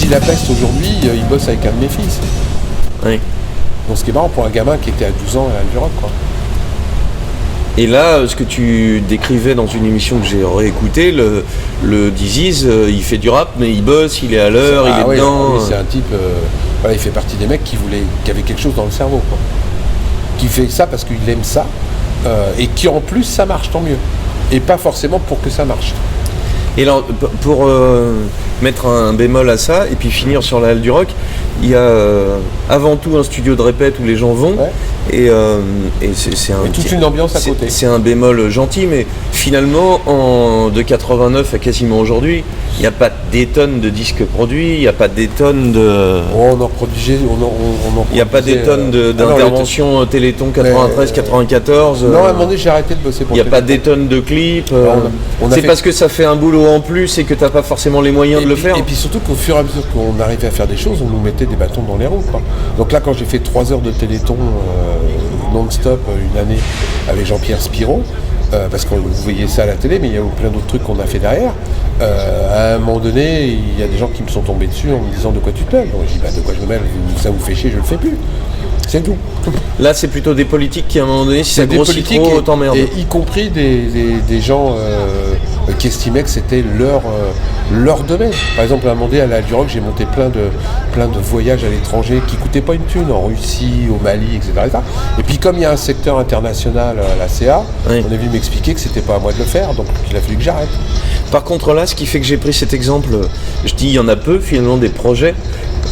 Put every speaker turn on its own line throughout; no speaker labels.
Gilles Apeste aujourd'hui, il bosse avec un de mes fils.
Oui.
Donc ce qui est marrant pour un gamin qui était à 12 ans à du rock, quoi.
Et là, ce que tu décrivais dans une émission que j'ai réécoutée, le Disease, il fait du rap, mais il bosse, il est à l'heure, il est dedans.
Oui, c'est un type, voilà, il fait partie des mecs qui avaient quelque chose dans le cerveau, quoi. Qui fait ça parce qu'il aime ça, et qui en plus ça marche, tant mieux. Et pas forcément pour que ça marche.
Et alors, pour mettre un bémol à ça, et puis finir sur la Halle du Rock, il y a avant tout un studio de répète où les gens vont, et c'est
toute une ambiance à côté.
C'est un bémol gentil, mais finalement, de 89 à quasiment aujourd'hui, il n'y a pas des tonnes de disques produits, il n'y a pas des tonnes de...
On en produisait...
Il n'y a pas des tonnes d'interventions Téléthon 93, 94...
Non, à un moment donné, j'ai arrêté de bosser pour
il n'y a pas des tonnes de clips...
c'est
parce que ça fait un boulot en plus et que tu n'as pas forcément les moyens de le faire.
Et puis surtout qu'au fur et à mesure qu'on arrivait à faire des choses, on nous mettait des bâtons dans les roues, quoi. Donc là, quand j'ai fait 3 heures de Téléthon non-stop une année avec Jean-Pierre Spiro, parce que vous voyez ça à la télé, mais il y a plein d'autres trucs qu'on a fait derrière. À un moment donné, il y a des gens qui me sont tombés dessus en me disant de quoi tu te mêles. Donc j'ai dit de quoi je me mêle, ça vous fait chier, je le fais plus. C'est tout.
Là, c'est plutôt des politiques qui, à un moment donné, si ça grossit trop, t'emmerdes.
Et y compris des gens qui estimaient que c'était leur domaine. Par exemple, à un moment donné, à la Halle du Rock, j'ai monté plein de voyages à l'étranger qui coûtaient pas une thune, en Russie, au Mali, etc. Et puis, comme il y a un secteur international à la CA, on est venu m'expliquer que c'était pas à moi de le faire, donc il a fallu que j'arrête.
Par contre, là, ce qui fait que j'ai pris cet exemple, je dis il y en a peu, finalement, des projets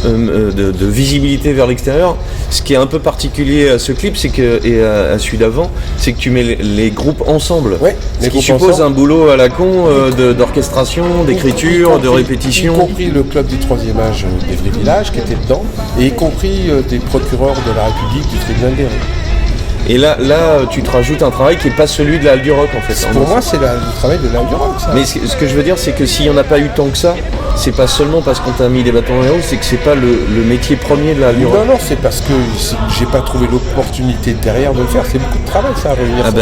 de visibilité vers l'extérieur. Ce qui est un peu particulier à ce clip, c'est que, et à celui d'avant, c'est que tu mets les groupes ensemble. Ce qui suppose un boulot à la con d'orchestration, d'écriture, de répétition.
Y compris le club du 3e âge d'Evry Village qui était dedans, et y compris des procureurs de la République du tribunal des Rés.
Et là, tu te rajoutes un travail qui n'est pas celui de la Halle du Rock, en fait.
Pour moi, c'est le travail de la Halle du Rock, ça.
Mais ce que je veux dire, c'est que s'il n'y en a pas eu tant que ça, c'est pas seulement parce qu'on t'a mis des bâtons dans les roues, c'est que c'est pas le métier premier de la Halle du Rock.
Non, c'est parce que j'ai pas trouvé l'opportunité derrière de le faire. C'est beaucoup de travail, ça, à réunir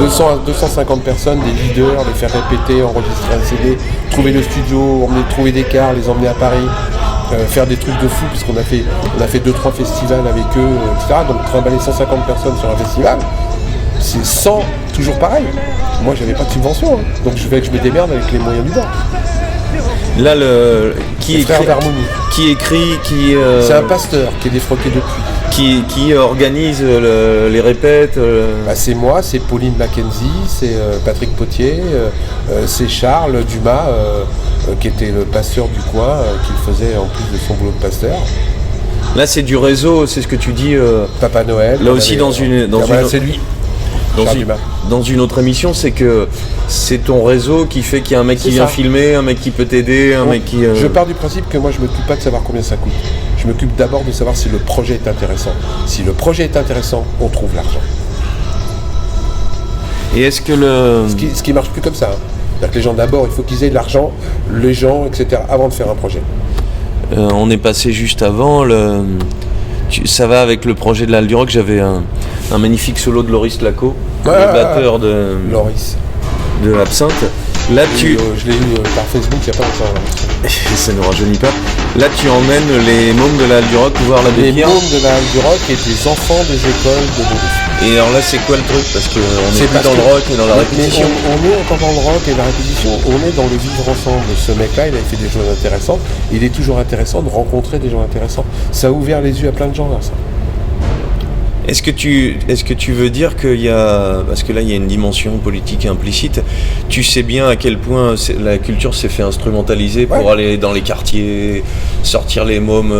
250 personnes, des leaders, les faire répéter, enregistrer un CD, trouver le studio, trouver des cars, les emmener à Paris. Faire des trucs de fou, puisqu'on a fait 2-3 festivals avec eux, etc. Donc trimballer 150 personnes sur un festival, c'est 100, toujours pareil. Moi, j'avais pas de subvention, hein. Donc je me démerde avec les moyens du bord.
Là, qui écrit,
c'est un pasteur qui est défroqué depuis.
Qui organise les répètes
C'est moi, c'est Pauline Mackenzie, c'est Patrick Potier, c'est Charles Dumas, qui était le pasteur du coin, qui le faisait en plus de son boulot de pasteur.
Là, c'est du réseau, c'est ce que tu dis.
Papa Noël.
Là aussi,
c'est lui.
Dans une autre émission, c'est que c'est ton réseau qui fait qu'il y a un mec qui vient filmer, un mec qui peut t'aider, un mec qui...
Je pars du principe que moi, je ne m'occupe pas de savoir combien ça coûte. Je m'occupe d'abord de savoir si le projet est intéressant. Si le projet est intéressant, on trouve l'argent.
Et est-ce que
Ce qui marche plus comme ça. Hein. C'est-à-dire que les gens, d'abord, il faut qu'ils aient de l'argent, les gens, etc., avant de faire un projet.
On est passé juste avant, ça va avec le projet de la Halle du Rock, j'avais un magnifique solo de Loris Laco, le batteur de l'Absinthe. Là,
je l'ai eu par Facebook il n'y a pas longtemps.
Ça ne rajeunit pas. Là, tu emmènes les mômes de la Halle du Rock voir la
Les mômes de la Halle du Rock et des enfants des écoles de Bourges.
Et alors là, c'est quoi le truc? Parce qu'on est plus dans le rock et dans la répétition.
On est encore dans le rock et la répétition. On est dans le vivre ensemble. Ce mec-là, il a fait des choses intéressantes. Il est toujours intéressant de rencontrer des gens intéressants. Ça a ouvert les yeux à plein de gens, là, ça.
Est-ce que tu veux dire qu'il y a, parce que là il y a une dimension politique implicite, tu sais bien à quel point la culture s'est fait instrumentaliser pour aller dans les quartiers, sortir les mômes.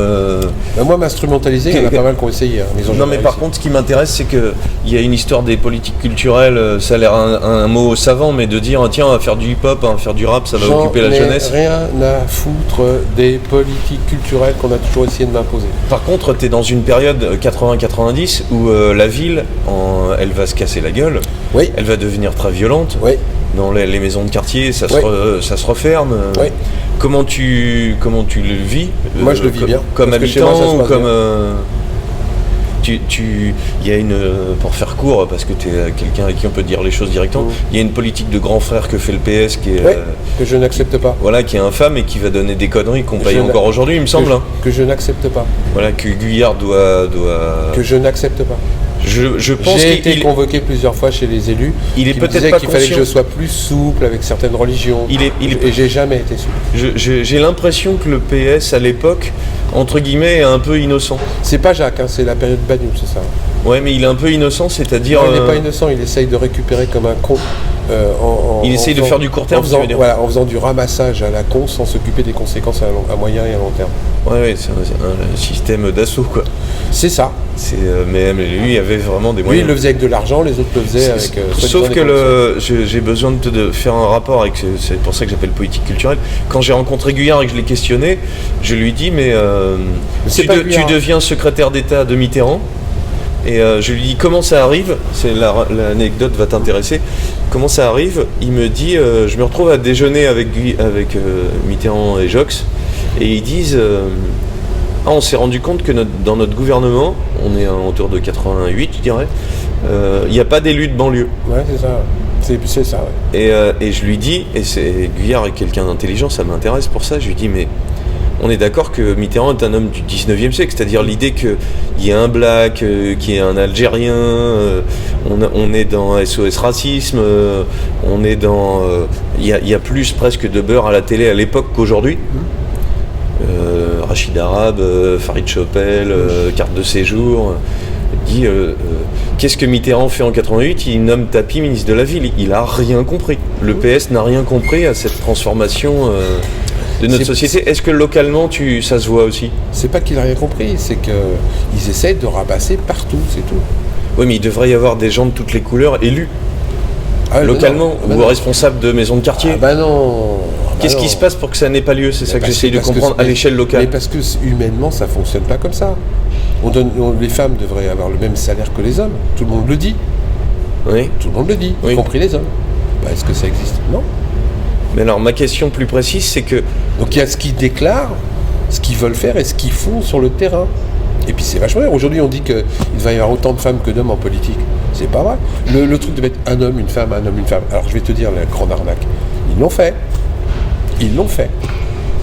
Moi m'instrumentaliser, il y en a pas mal qui ont essayé.
Non mais par contre ce qui m'intéresse c'est qu'il y a une histoire des politiques culturelles, ça a l'air un mot savant, mais de dire tiens on va faire du hip-hop, on va faire du rap, ça va occuper la jeunesse.
Rien à foutre des politiques culturelles qu'on a toujours essayé de m'imposer.
Par contre tu es dans une période 80-90 où la ville, elle va se casser la gueule, elle va devenir très violente. Dans les maisons de quartier, ça se referme. Comment tu le vis?
Moi, je le vis bien.
Comme habitant ou comme... y a pour faire court, parce que tu es quelqu'un avec qui on peut dire les choses directement, il y a une politique de grand frère que fait le PS qui est...
que je n'accepte pas.
Voilà, qui est infâme et qui va donner des conneries qu'on paye encore aujourd'hui, il me semble.
Que je n'accepte pas.
Voilà, que Guyard doit...
Que je n'accepte pas.
Je pense
j'ai été convoqué plusieurs fois chez les élus.
Il est peut-être pas
qu'il fallait que je sois plus souple avec certaines religions. Et j'ai jamais été souple.
J'ai l'impression que le PS à l'époque, entre guillemets, est un peu innocent.
C'est pas Jacques, c'est la période Bagnoul, c'est ça.
Ouais, mais il est un peu innocent, c'est-à-dire.
Non, il n'est pas innocent, il essaye de récupérer comme un con.
Il essaye de faire du court terme,
en faisant du ramassage à la con sans s'occuper des conséquences à moyen et à long terme.
Ouais, c'est un système d'assaut, quoi.
C'est ça.
Mais lui, il avait vraiment des moyens.
Lui, il le faisait avec de l'argent, les autres le faisaient avec...
Sauf que j'ai besoin de faire un rapport avec... C'est pour ça que j'appelle politique culturelle. Quand j'ai rencontré Guyard et que je l'ai questionné, je lui ai dit, mais tu deviens secrétaire d'État de Mitterrand. Et je lui dis comment ça arrive, l'anecdote va t'intéresser, comment ça arrive, il me dit je me retrouve à déjeuner avec Mitterrand et Jox et ils disent on s'est rendu compte que dans notre gouvernement, on est autour de 88 je dirais, il n'y a pas d'élus de banlieue.
Ouais c'est ça, c'est ça ouais.
Et je lui dis, et Guyard est quelqu'un d'intelligent, ça m'intéresse pour ça, je lui dis mais on est d'accord que Mitterrand est un homme du 19e siècle, c'est-à-dire l'idée qu'il y a un black, qu'il y a un Algérien, on est dans SOS Racisme, on est dans... Il y a plus presque de beurre à la télé à l'époque qu'aujourd'hui. Rachid Arabe, Farid Chopel, carte de séjour... dit qu'est-ce que Mitterrand fait en 88 ? Il nomme Tapi ministre de la Ville. Il a rien compris. Le PS n'a rien compris à cette transformation... de notre société. Est-ce que localement, ça se voit aussi ?
C'est pas qu'il n'a rien compris, c'est qu'ils essayent de rabasser partout, c'est tout.
Oui, mais il devrait y avoir des gens de toutes les couleurs élus, localement, ou responsables de maisons de quartier.
Non.
Qu'est-ce qui se passe pour que ça n'ait pas lieu ? C'est ça que j'essaye de comprendre à l'échelle locale.
Mais parce que humainement, ça fonctionne pas comme ça. Les femmes devraient avoir le même salaire que les hommes. Tout le monde le dit.
Oui.
Tout le monde le dit, y compris les hommes. Est-ce que ça existe ? Non.
Mais alors, ma question plus précise, c'est que...
Donc il y a ce qu'ils déclarent, ce qu'ils veulent faire et ce qu'ils font sur le terrain. Et puis c'est vachement bien. Aujourd'hui, on dit qu'il va y avoir autant de femmes que d'hommes en politique. C'est pas vrai. Le truc de mettre un homme, une femme, un homme, une femme. Alors je vais te dire la grande arnaque. Ils l'ont fait.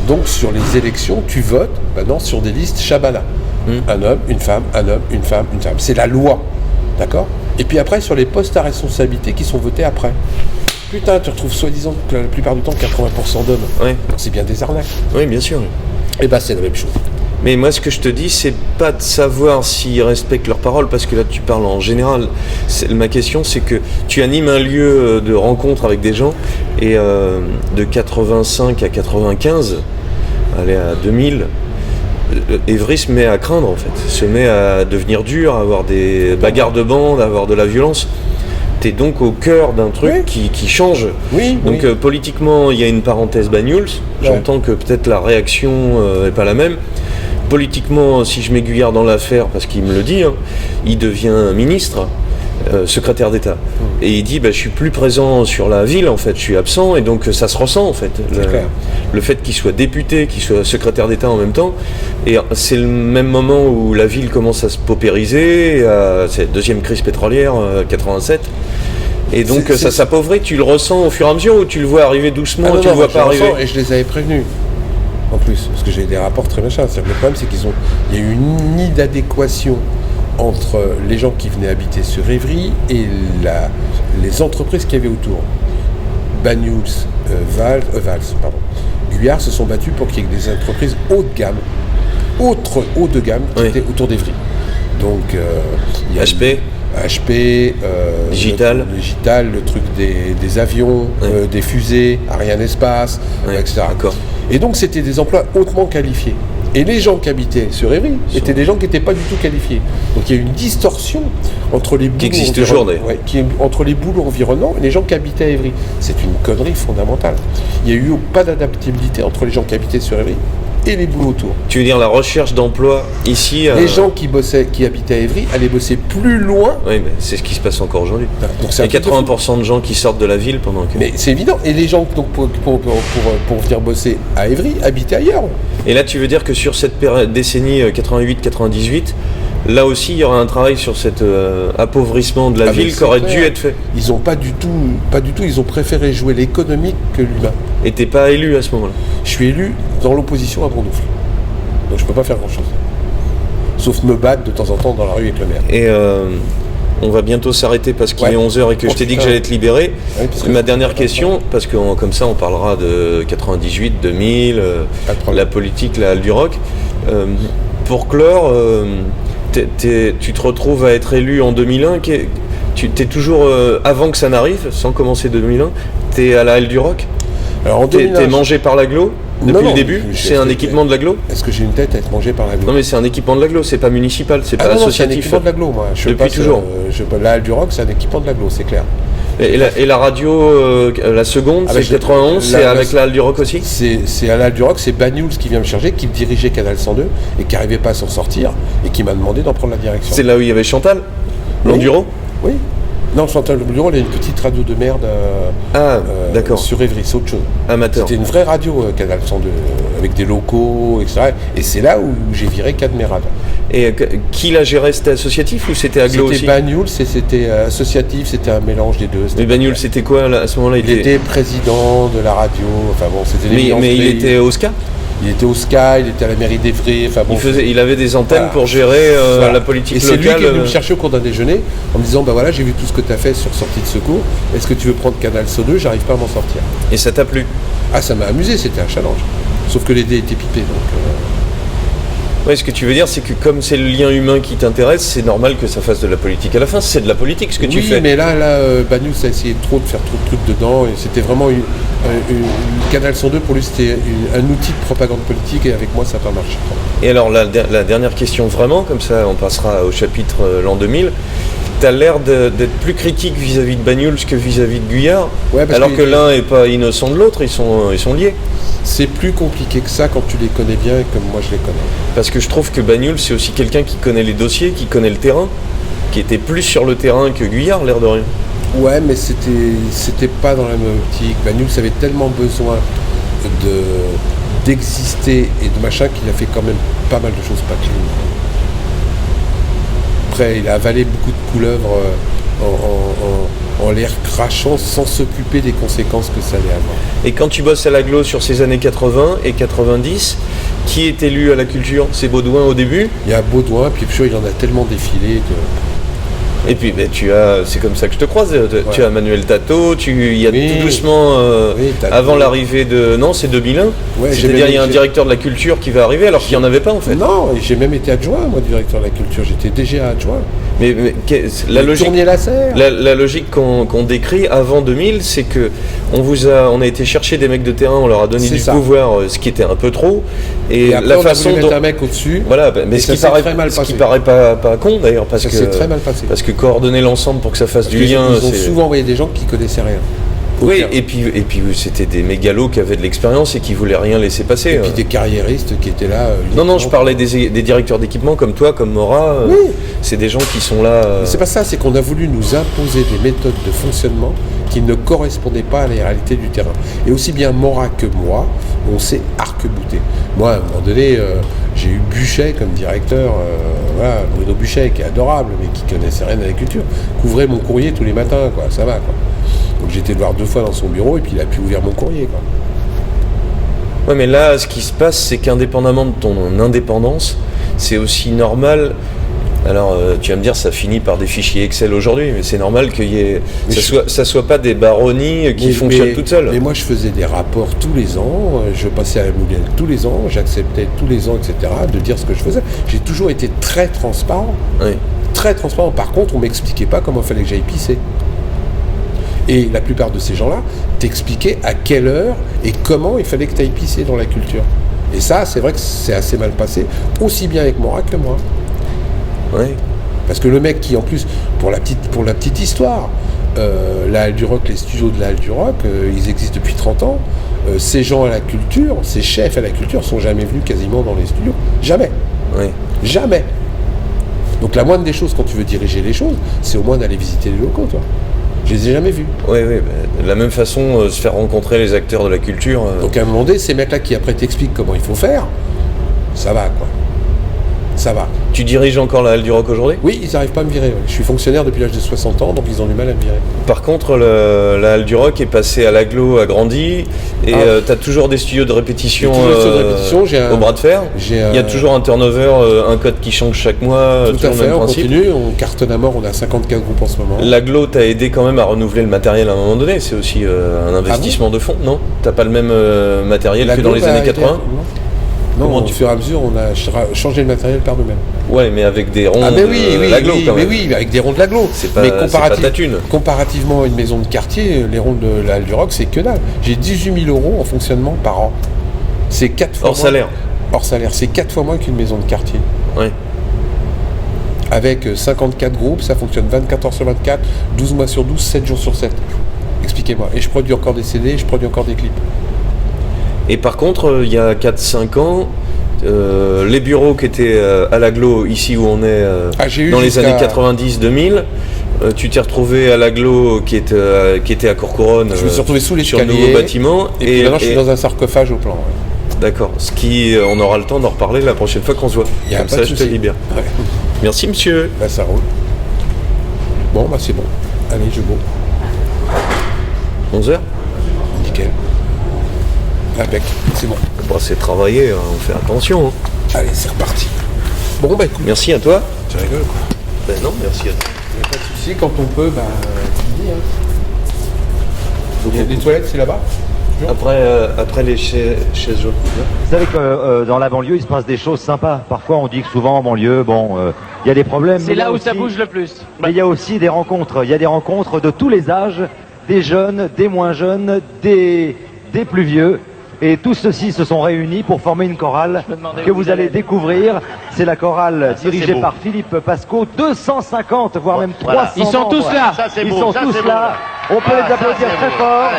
Donc sur les élections, tu votes maintenant sur des listes Shabala. Un homme, une femme, un homme, une femme, une femme. C'est la loi. D'accord ? Et puis après, sur les postes à responsabilité qui sont votés après. Putain, tu retrouves soi-disant que la plupart du temps 80% d'hommes.
Ouais.
C'est bien des arnaques.
Oui, bien sûr.
Et c'est la même chose.
Mais moi, ce que je te dis, c'est pas de savoir s'ils respectent leurs paroles, parce que là, tu parles en général. Ma question, c'est que tu animes un lieu de rencontre avec des gens, et de 85 à 95, aller à 2000, Évry se met à craindre, en fait. Se met à devenir dur, à avoir des bagarres de bande, à avoir de la violence. T'es donc au cœur d'un truc qui change.
Oui.
Donc politiquement, il y a une parenthèse Bagnoul. J'entends que peut-être la réaction n'est pas la même. Politiquement, si je mets Guyard dans l'affaire, parce qu'il me le dit, il devient ministre, secrétaire d'État. Et il dit, je suis plus présent sur la ville, en fait, je suis absent, et donc ça se ressent, en fait. Le fait qu'il soit député, qu'il soit secrétaire d'État en même temps, et c'est le même moment où la ville commence à se paupériser, c'est la deuxième crise pétrolière, 87. Et donc ça s'appauvrit, tu le ressens au fur et à mesure, ou tu le vois arriver doucement, tu le vois pas arriver.
Et je les avais prévenus. En plus, parce que j'ai des rapports très machins. Le problème, c'est qu'il y a eu une inadéquation entre les gens qui venaient habiter sur Évry et les entreprises qu'il y avait autour. Bagnoul, Guyard se sont battus pour qu'il y ait des entreprises haut de gamme, haut de gamme qui étaient autour d'Évry. Donc, il y a HP,
Digital,
le truc des avions, des fusées, Ariane Espace, etc.
D'accord.
Et donc c'était des emplois hautement qualifiés. Et les gens qui habitaient sur Évry étaient des gens qui n'étaient pas du tout qualifiés. Donc il y a une distorsion entre les boulots entre les boulots environnants et les gens qui habitaient à Évry. C'est une connerie fondamentale. Il n'y a eu pas d'adaptabilité entre les gens qui habitaient sur Évry et les boulots autour.
Tu veux dire la recherche d'emploi ici
Les gens qui habitaient à Évry allaient bosser plus loin.
Oui, mais c'est ce qui se passe encore aujourd'hui. Il y a 80% de gens qui sortent de la ville pendant que...
Mais c'est évident. Et les gens, donc, pour venir bosser à Évry, habitaient ailleurs.
Et là, tu veux dire que sur cette décennie 88-98, là aussi il y aura un travail sur cet appauvrissement de la ville qui aurait dû être fait.
Ils ont pas du tout, ils ont préféré jouer l'économique que l'humain.
Et t'es pas élu à ce moment-là?
Je suis élu dans l'opposition à Bondoufle. Donc je peux pas faire grand-chose. Sauf me battre de temps en temps dans la rue avec le maire.
Et on va bientôt s'arrêter parce qu'il est 11h et que je t'ai dit que j'allais te libérer. Oui, ma dernière question, parce que comme ça on parlera de 98, 2000, la politique, la Halle du Rock. Pour clore, tu te retrouves à être élu en 2001. Tu es toujours, avant que ça n'arrive, sans commencer 2001, tu es à la Halle du Rock.
Alors en 2001,
t'es mangé par l'agglo depuis le début? C'est un équipement de l'agglo?
Est-ce que j'ai une tête à être mangé par l'agglo?
Non mais c'est un équipement de l'agglo, c'est pas municipal, c'est pas associatif.
C'est un équipement de l'agglo, moi.
Depuis toujours.
La Halle du Rock, c'est un équipement de l'agglo, c'est clair.
Et la radio, la seconde, c'est 91, c'est avec la Halle du Rock aussi?
C'est à la Halle du Rock, c'est Bagnoul qui vient me charger, qui dirigeait Canal 102 et qui n'arrivait pas à s'en sortir et qui m'a demandé d'en prendre la direction.
C'est là où il y avait Chantal Landuro?
Oui. Non, Chantal Landuro, elle a une petite radio de merde
d'accord.
Sur Évry, c'est autre chose.
Amateur.
C'était une vraie radio, Canal 102, avec des locaux, etc. Et c'est là où j'ai viré 4 de mes radios.
Et qui la gérait? C'était associatif ou c'était agglo aussi?
C'était Bagnoul, c'était associatif, c'était un mélange des deux.
Mais Bagnoul, c'était quoi là, à ce moment-là?
Il était président de la radio, enfin bon, c'était
mais il était au SCA?
Il était au SCA, il était à la mairie d'Évry, enfin bon.
Il avait des antennes pour gérer la politique locale.
Et c'est lui qui est venu me chercher au cours d'un déjeuner en me disant voilà, j'ai vu tout ce que tu as fait sur Sortie de Secours, est-ce que tu veux prendre Canal SO2? J'arrive pas à m'en sortir.
Et ça t'a plu?
Ah, ça m'a amusé, c'était un challenge. Sauf que les dés étaient pipés, donc...
Ouais, ce que tu veux dire, c'est que comme c'est le lien humain qui t'intéresse, c'est normal que ça fasse de la politique. À la fin, c'est de la politique ce que tu fais.
Oui, mais là Bagnoul, ça a essayé de faire trop de trucs dedans, et c'était vraiment Canal 102, pour lui, c'était un outil de propagande politique, et avec moi, ça n'a pas marché.
Et alors, la dernière question vraiment, comme ça, on passera au chapitre l'an 2000. T'as l'air d'être plus critique vis-à-vis de Bagnoul que vis-à-vis de Guyard, alors que l'un n'est pas innocent de l'autre, ils sont liés.
C'est plus compliqué que ça quand tu les connais bien et comme moi je les connais.
Parce que je trouve que Bagnoul, c'est aussi quelqu'un qui connaît les dossiers, qui connaît le terrain, qui était plus sur le terrain que Guyard, l'air de rien. Ouais,
mais c'était pas dans la même optique. Bagnoul avait tellement besoin d'exister et de machin qu'il a fait quand même pas mal de choses pas clean. Après, il a avalé beaucoup de couleuvres en l'air crachant sans s'occuper des conséquences que ça allait avoir.
Et quand tu bosses à l'agglo sur ces années 80 et 90, qui est élu à la culture? C'est Baudouin au début?
Il y a Baudouin, puis sûr, il en a tellement défilé que...
Et puis c'est comme ça que je te croise, tu as Manuel Tato, il y a tout doucement, avant l'arrivée de... Non, c'est 2001, c'est-à-dire il y a un directeur de la culture qui va arriver alors qu'il n'y en avait pas en fait.
Non, j'ai même été adjoint, moi, directeur de la culture, j'étais déjà adjoint.
Mais la logique qu'on décrit avant 2000, c'est que on a été chercher des mecs de terrain, on leur a donné pouvoir, ce qui était un peu trop,
et après, la façon dont un mec au-dessus,
voilà, mais ce qui paraît pas con d'ailleurs, parce que
c'est très mal passé.
Parce que coordonner l'ensemble pour que ça fasse du lien,
ils ont souvent envoyé des gens qui connaissaient rien.
Oui, et puis c'était des mégalos qui avaient de l'expérience et qui voulaient rien laisser passer.
Et puis des carriéristes qui étaient là.
Non, je parlais des directeurs d'équipement comme toi, comme Maura.
Oui.
C'est des gens qui sont là.
Mais c'est pas ça, c'est qu'on a voulu nous imposer des méthodes de fonctionnement qui ne correspondaient pas à la réalité du terrain. Et aussi bien Maura que moi, on s'est arc-bouté. Moi, à un moment donné, j'ai eu Buchet comme directeur, Bruno Buchet, qui est adorable, mais qui connaissait rien à la culture, couvrait mon courrier tous les matins, quoi, ça va, quoi. Donc j'ai été le voir 2 fois dans son bureau et puis il a pu ouvrir mon courrier, quoi.
Ouais, mais là, ce qui se passe, c'est qu'indépendamment de ton indépendance, c'est aussi normal. Alors, tu vas me dire, ça finit par des fichiers Excel aujourd'hui, mais c'est normal que ça soit pas des baronnies qui fonctionnent toutes seules.
Mais moi, je faisais des rapports tous les ans, je passais à la Moulin tous les ans, j'acceptais tous les ans, etc., de dire ce que je faisais. J'ai toujours été très transparent.
Oui.
Très transparent. Par contre, on m'expliquait pas comment il fallait que j'aille pisser. Et la plupart de ces gens-là t'expliquaient à quelle heure et comment il fallait que tu ailles pisser dans la culture. Et ça, c'est vrai que c'est assez mal passé, aussi bien avec Maura que moi.
Oui.
Parce que le mec qui, en plus, pour la petite histoire, la Halle du Rock, les studios de la Halle du Rock, ils existent depuis 30 ans. Ces gens à la culture, ces chefs à la culture sont jamais venus quasiment dans les studios. Jamais.
Oui.
Jamais. Donc la moindre des choses quand tu veux diriger les choses, c'est au moins d'aller visiter les locaux, toi. Je les ai jamais vus.
Oui, de la même façon, se faire rencontrer les acteurs de la culture.
Donc à un moment donné, ces mecs-là qui après t'expliquent comment il faut faire, ça va, quoi. Ça va.
Tu diriges encore la Halle du Rock aujourd'hui ?
Oui, ils n'arrivent pas à me virer. Ouais. Je suis fonctionnaire depuis l'âge de 60 ans, donc ils ont du mal à me virer.
Par contre, la Halle du Rock est passée à l'Aglo, a grandi, et tu as toujours des studios de répétition, au bras de fer. Il y a toujours un turnover, un code qui change chaque mois.
Tout à fait, on continue, on cartonne à mort, on a 54 groupes en ce moment.
L'Aglo t'a aidé quand même à renouveler le matériel à un moment donné, c'est aussi un investissement de fonds, non ? T'as pas le même matériel que dans les années 80 ?
Non, au fur et à mesure, on a changé le matériel par nous-mêmes.
Ouais, mais avec des ronds
de
l'Aglo quand même.
Mais oui, avec des ronds de l'Aglo.
C'est pas ta thune.
Comparativement à une maison de quartier, les ronds de la Halle du Rock, c'est que dalle. J'ai 18 000 € en fonctionnement par an. C'est 4 fois
hors salaire.
Hors salaire, c'est 4 fois moins qu'une maison de quartier.
Ouais.
Avec 54 groupes, ça fonctionne 24 heures sur 24, 12 mois sur 12, 7 jours sur 7. Expliquez-moi. Et je produis encore des CD, je produis encore des clips.
Et par contre, il y a 4-5 ans, les bureaux qui étaient à l'Aglo, ici où on est, dans les années 90-2000, tu t'es retrouvé à l'Aglo qui était à Courcouronnes.
Je me suis retrouvé sous l'escalier.
Sur le nouveau bâtiment.
Et maintenant, je suis dans un sarcophage au plan. Ouais.
D'accord. Ce qui, on aura le temps d'en reparler la prochaine fois qu'on se voit. Comme ça, je te libère. Ouais. Merci, monsieur.
Bah, ça roule. Bon, bah, c'est bon. Allez, je bois.
11h ?
Nickel. Impec, c'est bon.
Bah, c'est travaillé, hein, on fait attention. Hein.
Allez, c'est reparti. Bon, bah écoute.
Merci à toi.
Tu rigoles quoi.
Ben non, merci à toi.
Il n'y a pas de souci, quand on peut, bah, tu dis. Hein. Donc, il y a des toilettes, c'est là-bas.
Après les chaises jaunes.
Vous savez que dans la banlieue, il se passe des choses sympas. Parfois, on dit que souvent en banlieue, bon, il y a des problèmes.
C'est là où ça bouge le plus.
Mais il y a aussi des rencontres. Il y a des rencontres de tous les âges, des jeunes, des moins jeunes, des plus vieux. Et tous ceux-ci se sont réunis pour former une chorale que vous allez découvrir. C'est la chorale dirigée par Philippe Pascot. 250, voire même 300
Ils sont tous là.
Ils sont tous là. On peut les applaudir très fort.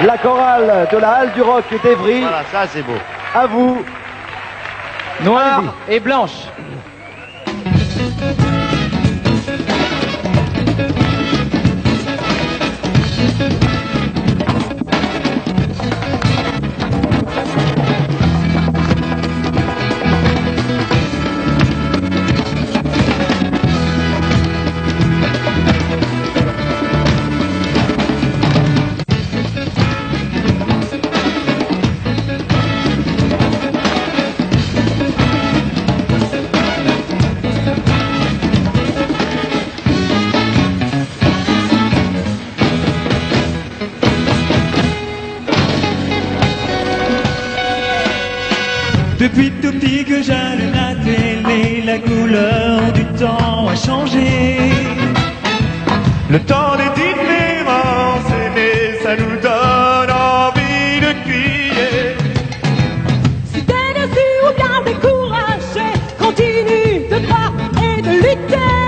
La chorale de la Halle du Rock d'Evry.
Voilà, ça c'est beau.
À vous.
Noire et blanche.
Depuis tout petit que j'allume la télé, la couleur du temps a changé. Le temps des différences, mais ça nous donne envie de crier.
Si t'es déçu ou bien découragé, continue de croire et de lutter.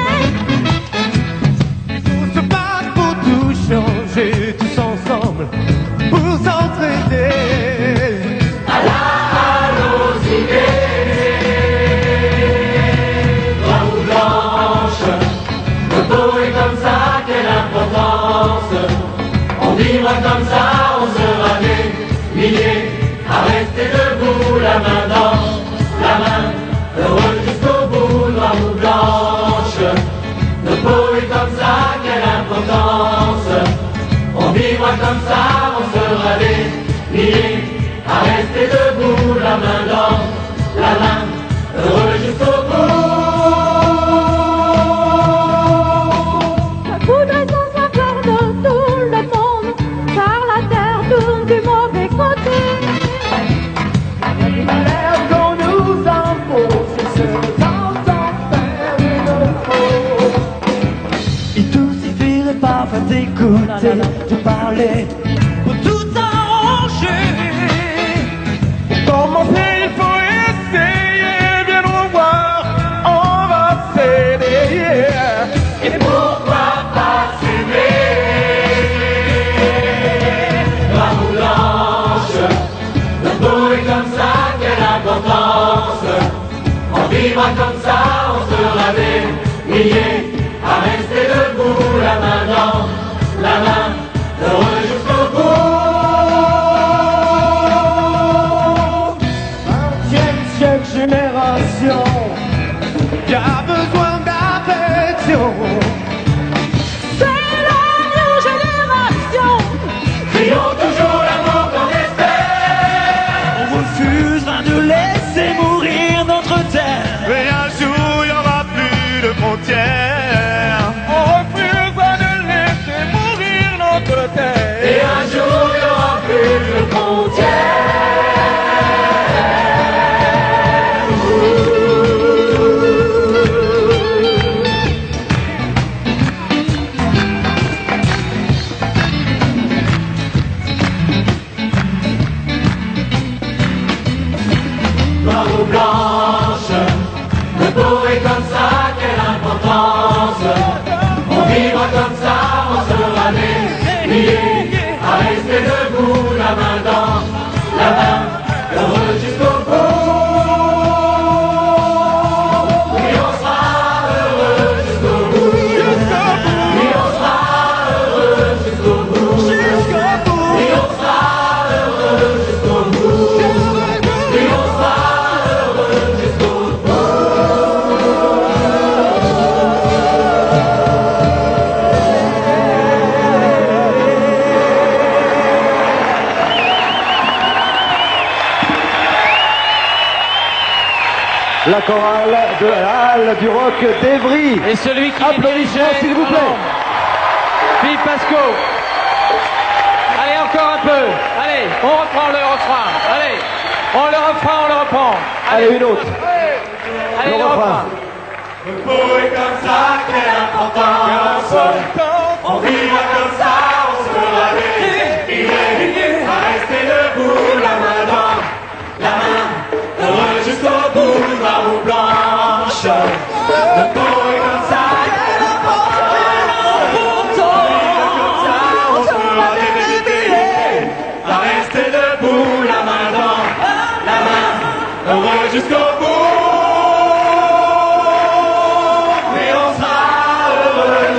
On se bat pour tout changer, tous ensemble, pour s'entraider.
Comme ça, on sera des milliers à rester debout, la main dans la main, heureux jusqu'au bout, noir ou blanche. Notre peau est comme ça, quelle importance. On vivra comme ça, on sera des milliers à rester debout, la main dans la main, heureux jusqu'au bout.
D'écouter, de parler, pour tout arranger. Comment faire, il faut essayer, bien au voir, on va s'aider.
Et pourquoi pas s'aimer? Noir ou blanche, notre peau est comme ça, quelle importance. On vivra comme ça, on sera des milliers à rester debout, la main dans la main, heureux jusqu'au bout.
20e siècle, génération
blanche. Le beau est comme ça, quelle importance. On vivra comme ça, on sera des milliers à rester debout, la main dans la main, heureux jusqu'au bout. Oui, on sera heureux jusqu'au bout. Oui, on sera heureux jusqu'au bout. Oui, on sera heureux jusqu'au bout. Oui, on sera heureux jusqu'au bout.
La chorale de la Halle du Rock d'Evry.
Et celui qui est
Applaudissements,
dirigé,
s'il vous plaît.
alors, Philippe Pasco. Allez, encore un peu. Allez, on reprend le refrain. Allez, on le reprend.
Allez, une autre.
Allez,
Le
le
refrain.
refrain.
Le beau est comme ça, quelle importance. On vivra comme ça, on sera des milliers à rester debout, la main dans la main, heureux jusqu'au bout, noir ou blanche. Le beau est comme ça, quelle importance. On vivra comme ça, on sera des milliers à rester debout, la main dans la main, heureux jusqu'au bout.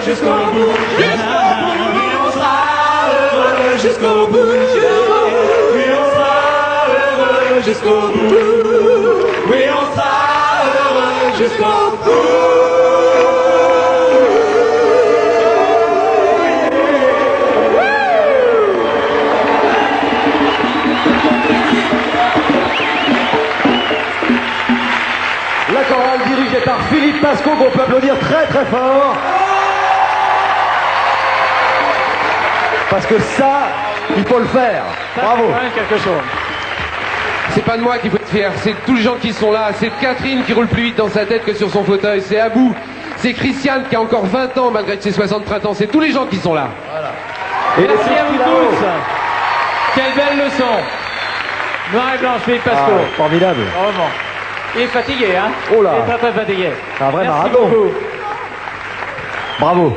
Jusqu'au bout, oui, on sera heureux jusqu'au bout. Oui, on sera heureux jusqu'au bout. Oui, on sera heureux jusqu'au bout.
La chorale dirigée par Philippe Pasco, qu'on peut applaudir très très fort. Parce que ça, il faut le faire. Bravo.
Ouais, quelque chose.
C'est pas de moi qu'il faut être fier, c'est de tous les gens qui sont là. C'est Catherine qui roule plus vite dans sa tête que sur son fauteuil. C'est Abou. C'est Christiane qui a encore 20 ans malgré ses 60 printemps. C'est tous les gens qui sont là.
Et
Merci à vous tous. Quelle belle leçon. Noir et blanche, Philippe Pasco.
Formidable.
Heureusement. Il est fatigué, hein?
Oh là.
Il est très très fatigué.
C'est un vrai
Merci
marathon.
beaucoup.
Bravo.